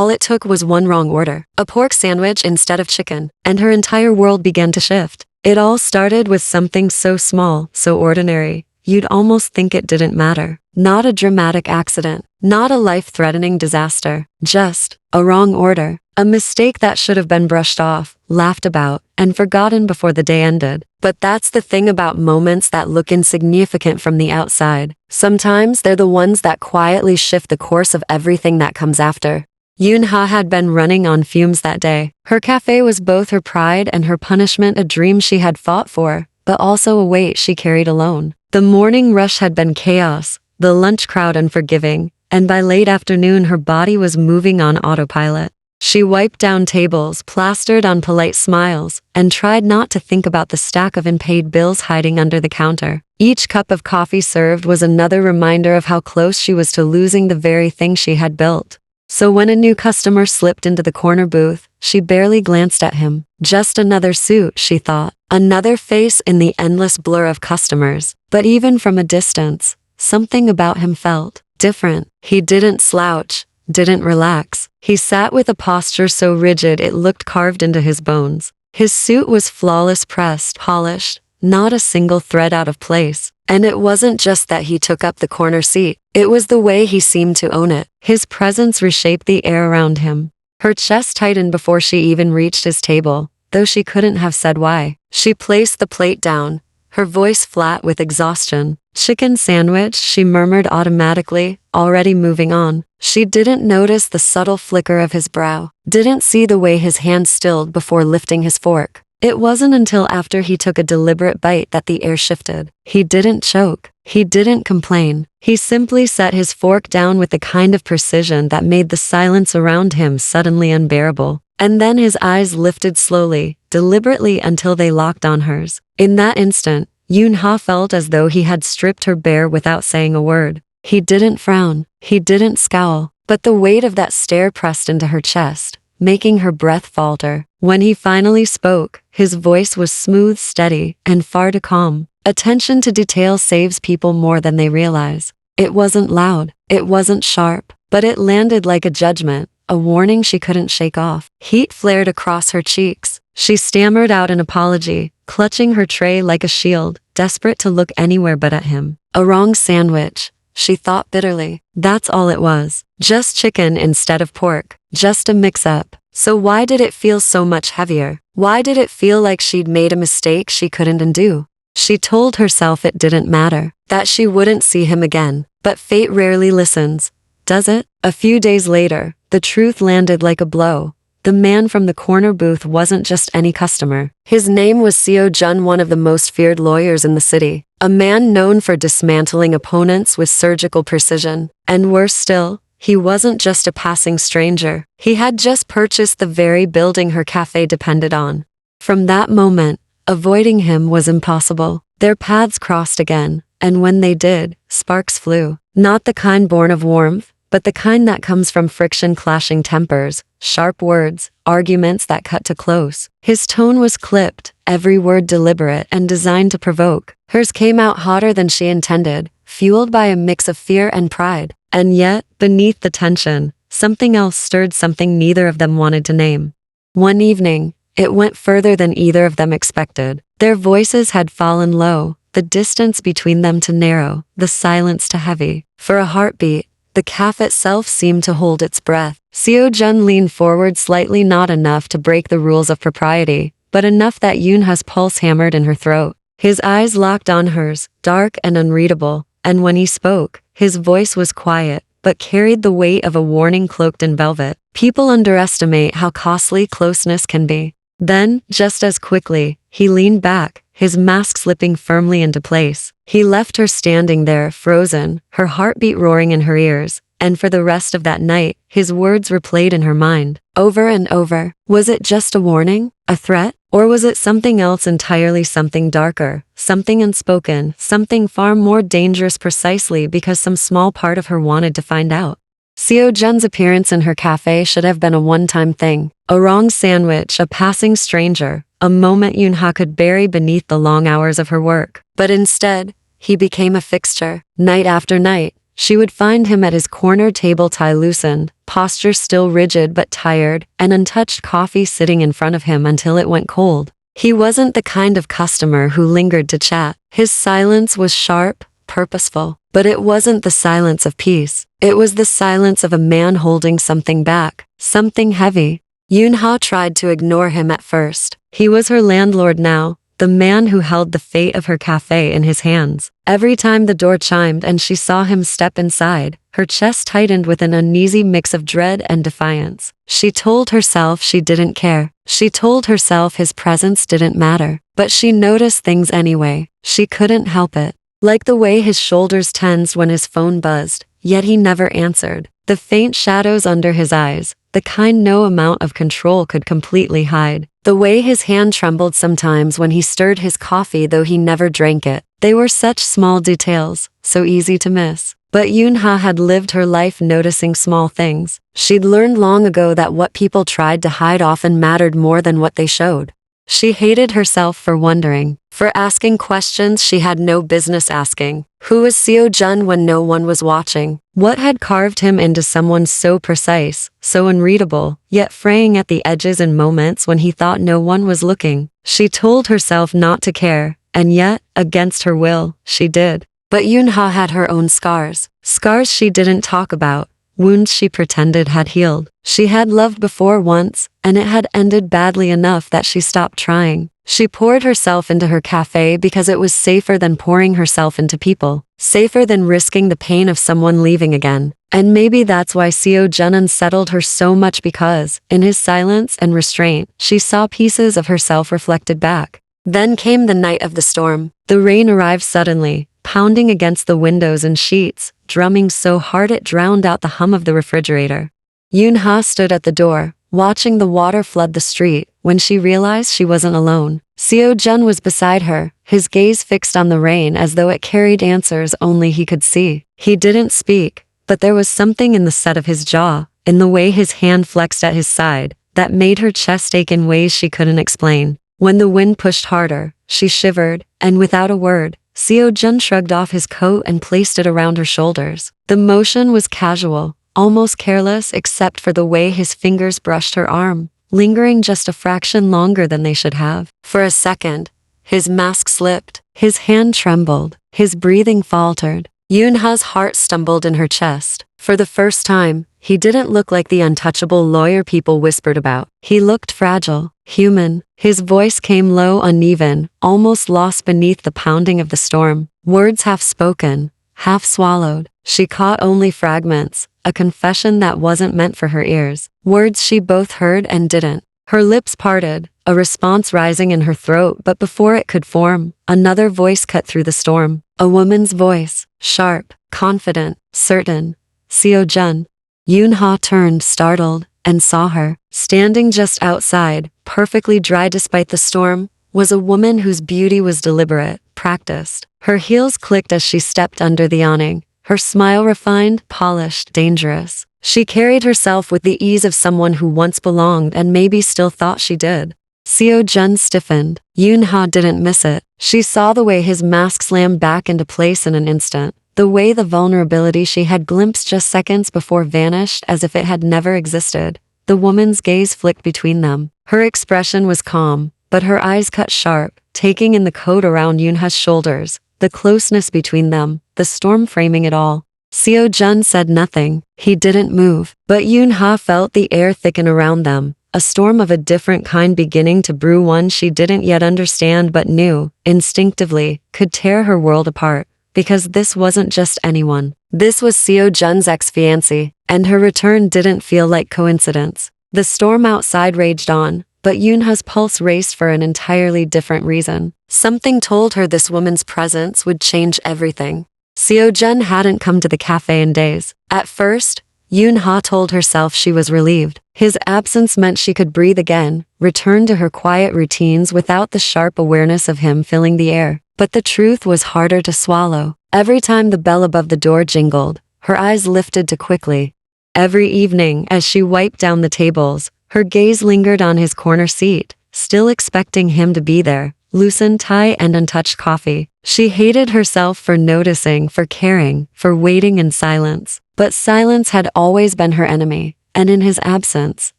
All it took was one wrong order, a pork sandwich instead of chicken, and her entire world began to shift. It all started with something so small, so ordinary, you'd almost think it didn't matter. Not a dramatic accident, not a life-threatening disaster, just a wrong order, a mistake that should have been brushed off, laughed about, and forgotten before the day ended. But that's the thing about moments that look insignificant from the outside. Sometimes they're the ones that quietly shift the course of everything that comes after. Eun-ha had been running on fumes that day. Her cafe was both her pride and her punishment, a dream she had fought for, but also a weight she carried alone. The morning rush had been chaos, the lunch crowd unforgiving, and by late afternoon her body was moving on autopilot. She wiped down tables, plastered on polite smiles, and tried not to think about the stack of unpaid bills hiding under the counter. Each cup of coffee served was another reminder of how close she was to losing the very thing she had built. So when a new customer slipped into the corner booth, she barely glanced at him. Just another suit, she thought. Another face in the endless blur of customers. But even from a distance, something about him felt different. He didn't slouch, didn't relax. He sat with a posture so rigid it looked carved into his bones. His suit was flawless, pressed, polished, not a single thread out of place. And it wasn't just that he took up the corner seat. It was the way he seemed to own it. His presence reshaped the air around him. Her chest tightened before she even reached his table, though she couldn't have said why. She placed the plate down, her voice flat with exhaustion. "Chicken sandwich," she murmured automatically, already moving on. She didn't notice the subtle flicker of his brow, didn't see the way his hand stilled before lifting his fork. It wasn't until after he took a deliberate bite that the air shifted. He didn't choke. He didn't complain. He simply set his fork down with the kind of precision that made the silence around him suddenly unbearable. And then his eyes lifted slowly, deliberately until they locked on hers. In that instant, Eun-ha felt as though he had stripped her bare without saying a word. He didn't frown. He didn't scowl. But the weight of that stare pressed into her chest, making her breath falter. When he finally spoke, his voice was smooth, steady, and far too calm. Attention to detail saves people more than they realize. It wasn't loud, it wasn't sharp, but it landed like a judgment, a warning she couldn't shake off. Heat flared across her cheeks. She stammered out an apology, clutching her tray like a shield, desperate to look anywhere but at him. A wrong sandwich, she thought bitterly. That's all it was. Just chicken instead of pork. Just a mix-up. So why did it feel so much heavier? Why did it feel like she'd made a mistake she couldn't undo? She told herself it didn't matter, that she wouldn't see him again. But fate rarely listens, does it? A few days later, the truth landed like a blow. The man from the corner booth wasn't just any customer. His name was Seo-jun, one of the most feared lawyers in the city. A man known for dismantling opponents with surgical precision. And worse still, he wasn't just a passing stranger. He had just purchased the very building her cafe depended on. From that moment, avoiding him was impossible. Their paths crossed again, and when they did, sparks flew. Not the kind born of warmth, but the kind that comes from friction, clashing tempers, sharp words, arguments that cut to close. His tone was clipped, every word deliberate and designed to provoke. Hers came out hotter than she intended, fueled by a mix of fear and pride. And yet, beneath the tension, something else stirred, something neither of them wanted to name. One evening, it went further than either of them expected. Their voices had fallen low, the distance between them too narrow, the silence too heavy. For a heartbeat, the cafe itself seemed to hold its breath. Seo-jun leaned forward slightly, not enough to break the rules of propriety, but enough that Eun-ha's pulse hammered in her throat. His eyes locked on hers, dark and unreadable, and when he spoke, his voice was quiet, but carried the weight of a warning cloaked in velvet. People underestimate how costly closeness can be. Then, just as quickly, he leaned back, his mask slipping firmly into place. He left her standing there, frozen, her heartbeat roaring in her ears, and for the rest of that night, his words replayed in her mind, over and over. Was it just a warning? A threat? Or was it something else entirely, something darker, something unspoken, something far more dangerous, precisely because some small part of her wanted to find out? Seo-jun's appearance in her cafe should have been a one-time thing. A wrong sandwich, a passing stranger, a moment Eun-ha could bury beneath the long hours of her work. But instead, he became a fixture. Night after night, she would find him at his corner table, tie loosened, posture still rigid but tired, and untouched coffee sitting in front of him until it went cold. He wasn't the kind of customer who lingered to chat. His silence was sharp, purposeful, but it wasn't the silence of peace. It was the silence of a man holding something back, something heavy. Eun-ha tried to ignore him at first. He was her landlord now, the man who held the fate of her cafe in his hands. Every time the door chimed and she saw him step inside, her chest tightened with an uneasy mix of dread and defiance. She told herself she didn't care. She told herself his presence didn't matter. But she noticed things anyway. She couldn't help it. Like the way his shoulders tensed when his phone buzzed, yet he never answered. The faint shadows under his eyes, the kind no amount of control could completely hide. The way his hand trembled sometimes when he stirred his coffee though he never drank it. They were such small details, so easy to miss. But Eun-ha had lived her life noticing small things. She'd learned long ago that what people tried to hide often mattered more than what they showed. She hated herself for wondering, for asking questions she had no business asking. Who was Seo-jun when no one was watching? What had carved him into someone so precise, so unreadable, yet fraying at the edges in moments when he thought no one was looking? She told herself not to care, and yet, against her will, she did. But Eun-ha had her own scars. Scars she didn't talk about. Wounds she pretended had healed. She had loved before once, and it had ended badly enough that she stopped trying. She poured herself into her cafe because it was safer than pouring herself into people. Safer than risking the pain of someone leaving again. And maybe that's why Seo-jun unsettled her so much, because, in his silence and restraint, she saw pieces of herself reflected back. Then came the night of the storm. The rain arrived suddenly, pounding against the windows and sheets, drumming so hard it drowned out the hum of the refrigerator. Eun-ha stood at the door, watching the water flood the street. When she realized she wasn't alone, Seo-jun was beside her, his gaze fixed on the rain as though it carried answers only he could see. He didn't speak, but there was something in the set of his jaw, in the way his hand flexed at his side, that made her chest ache in ways she couldn't explain. When the wind pushed harder, she shivered, and without a word, Seo-jun shrugged off his coat and placed it around her shoulders. The motion was casual, almost careless except for the way his fingers brushed her arm, lingering just a fraction longer than they should have. For a second, his mask slipped, his hand trembled, his breathing faltered. Eun-ha's heart stumbled in her chest. For the first time, he didn't look like the untouchable lawyer people whispered about. He looked fragile, human. His voice came low, uneven, almost lost beneath the pounding of the storm. Words half spoken, half swallowed. She caught only fragments, a confession that wasn't meant for her ears. Words she both heard and didn't. Her lips parted, a response rising in her throat, but before it could form, another voice cut through the storm. A woman's voice, sharp, confident, certain. Seo-jun. Eun-ha turned, startled, and saw her. Standing just outside, perfectly dry despite the storm, was a woman whose beauty was deliberate, practiced. Her heels clicked as she stepped under the awning, her smile refined, polished, dangerous. She carried herself with the ease of someone who once belonged and maybe still thought she did. Seo-jun stiffened. Eun-ha didn't miss it. She saw the way his mask slammed back into place in an instant. The way the vulnerability she had glimpsed just seconds before vanished as if it had never existed. The woman's gaze flicked between them. Her expression was calm, but her eyes cut sharp, taking in the coat around Eun-ha's shoulders, the closeness between them, the storm framing it all. Seo-jun said nothing. He didn't move, but Eun-ha felt the air thicken around them, a storm of a different kind beginning to brew, one she didn't yet understand but knew, instinctively, could tear her world apart. Because this wasn't just anyone. This was Seo-jun's ex-fiancé, and her return didn't feel like coincidence. The storm outside raged on, but Eun-ha's pulse raced for an entirely different reason. Something told her this woman's presence would change everything. Seo-jun hadn't come to the cafe in days. At first, Eun-ha told herself she was relieved. His absence meant she could breathe again, return to her quiet routines without the sharp awareness of him filling the air. But the truth was harder to swallow. Every time the bell above the door jingled, her eyes lifted too quickly. Every evening, as she wiped down the tables, her gaze lingered on his corner seat, still expecting him to be there, loosened tie and untouched coffee. She hated herself for noticing, for caring, for waiting in silence. But silence had always been her enemy, and in his absence,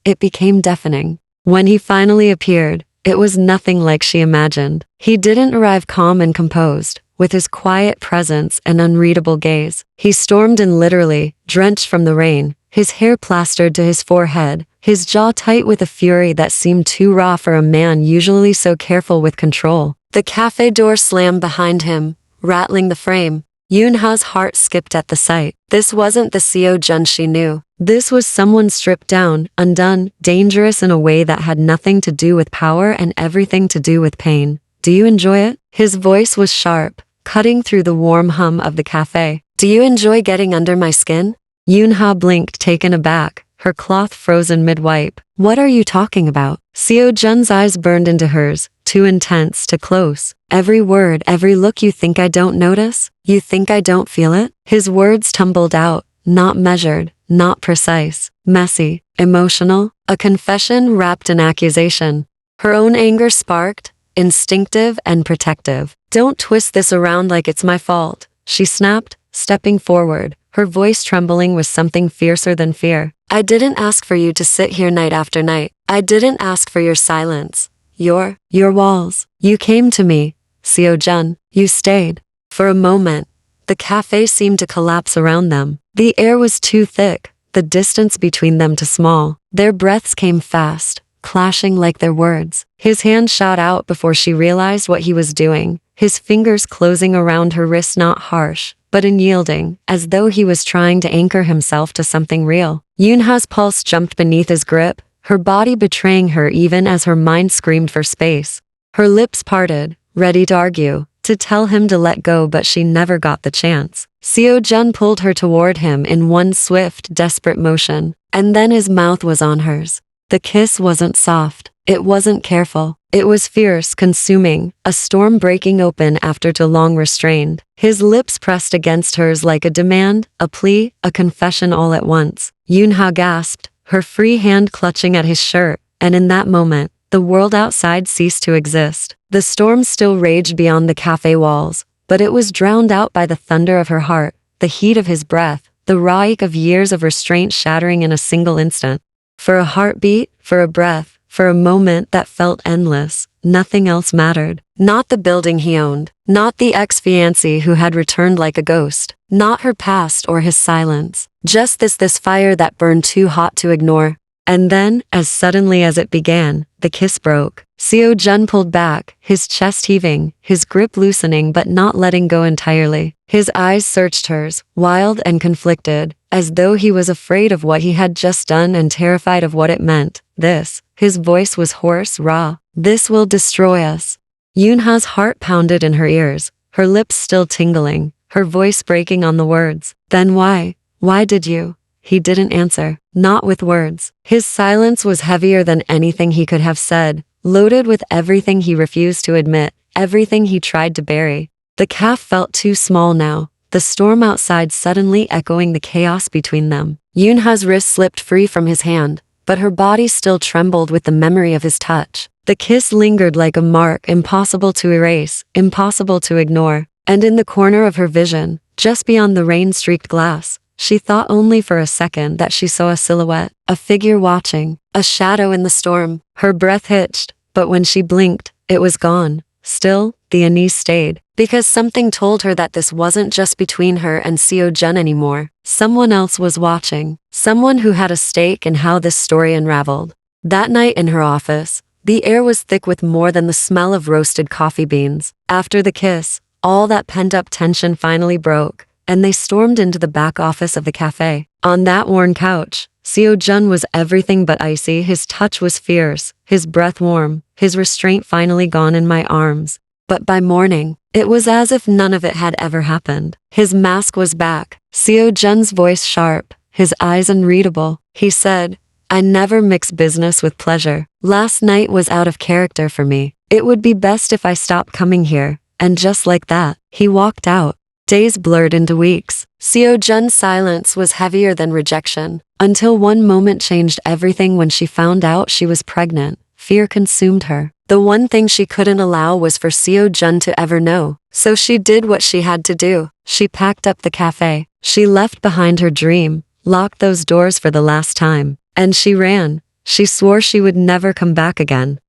it became deafening. When he finally appeared, it was nothing like she imagined. He didn't arrive calm and composed, with his quiet presence and unreadable gaze. He stormed in literally, drenched from the rain, his hair plastered to his forehead, his jaw tight with a fury that seemed too raw for a man usually so careful with control. The cafe door slammed behind him, rattling the frame. Eun-ha's heart skipped at the sight. This wasn't the Seo-jun she knew. This was someone stripped down, undone, dangerous in a way that had nothing to do with power and everything to do with pain. Do you enjoy it? His voice was sharp, cutting through the warm hum of the cafe. Do you enjoy getting under my skin? Eun-ha blinked, taken aback, her cloth frozen mid-wipe. What are you talking about? Seo-jun's eyes burned into hers, too intense, too close. Every word, every look. You think I don't notice? You think I don't feel it? His words tumbled out, not measured, not precise, messy, emotional, a confession wrapped in accusation. Her own anger sparked, instinctive and protective. Don't twist this around like it's my fault, she snapped, stepping forward, her voice trembling with something fiercer than fear. I didn't ask for you to sit here night after night. I didn't ask for your silence. Your walls. You came to me, Seo-jun. You stayed. For a moment, the cafe seemed to collapse around them. The air was too thick, the distance between them too small. Their breaths came fast, clashing like their words. His hand shot out before she realized what he was doing, his fingers closing around her wrist, not harsh, but unyielding, as though he was trying to anchor himself to something real. Eun-ha's pulse jumped beneath his grip, her body betraying her even as her mind screamed for space. Her lips parted, ready to argue, to tell him to let go, but she never got the chance. Seo-jun pulled her toward him in one swift, desperate motion, and then his mouth was on hers. The kiss wasn't soft. It wasn't careful. It was fierce, consuming, a storm breaking open after too long restrained. His lips pressed against hers like a demand, a plea, a confession all at once. Eun-ha gasped, her free hand clutching at his shirt, and in that moment, the world outside ceased to exist. The storm still raged beyond the cafe walls, but it was drowned out by the thunder of her heart, the heat of his breath, the raw ache of years of restraint shattering in a single instant. For a heartbeat, for a breath, for a moment that felt endless, nothing else mattered. Not the building he owned, not the ex-fiancé who had returned like a ghost, not her past or his silence, just this fire that burned too hot to ignore. And then, as suddenly as it began, the kiss broke. Seo-jun pulled back, his chest heaving, his grip loosening but not letting go entirely. His eyes searched hers, wild and conflicted, as though he was afraid of what he had just done and terrified of what it meant. This, his voice was hoarse, raw. This will destroy us. Eun-ha's heart pounded in her ears, her lips still tingling, her voice breaking on the words. Then why? Why did you? He didn't answer, not with words. His silence was heavier than anything he could have said, loaded with everything he refused to admit, everything he tried to bury. The calf felt too small now, the storm outside suddenly echoing the chaos between them. Eun-ha's wrist slipped free from his hand, but her body still trembled with the memory of his touch. The kiss lingered like a mark, impossible to erase, impossible to ignore. And in the corner of her vision, just beyond the rain-streaked glass, she thought only for a second that she saw a silhouette, a figure watching, a shadow in the storm. Her breath hitched, but when she blinked, it was gone. Still, the unease stayed, because something told her that this wasn't just between her and Seo-jun anymore. Someone else was watching, someone who had a stake in how this story unraveled. That night in her office, the air was thick with more than the smell of roasted coffee beans. After the kiss, all that pent-up tension finally broke, and they stormed into the back office of the cafe. On that worn couch, Seo-jun was everything but icy. His touch was fierce, his breath warm, his restraint finally gone in my arms. But by morning, it was as if none of it had ever happened. His mask was back, Seo-jun's voice sharp, his eyes unreadable. He said, I never mix business with pleasure. Last night was out of character for me. It would be best if I stopped coming here. And just like that, he walked out. Days blurred into weeks. Seo-jun's silence was heavier than rejection, until one moment changed everything when she found out she was pregnant. Fear consumed her. The one thing she couldn't allow was for Seo-jun to ever know. So she did what she had to do. She packed up the cafe. She left behind her dream, locked those doors for the last time. And she ran. She swore she would never come back again.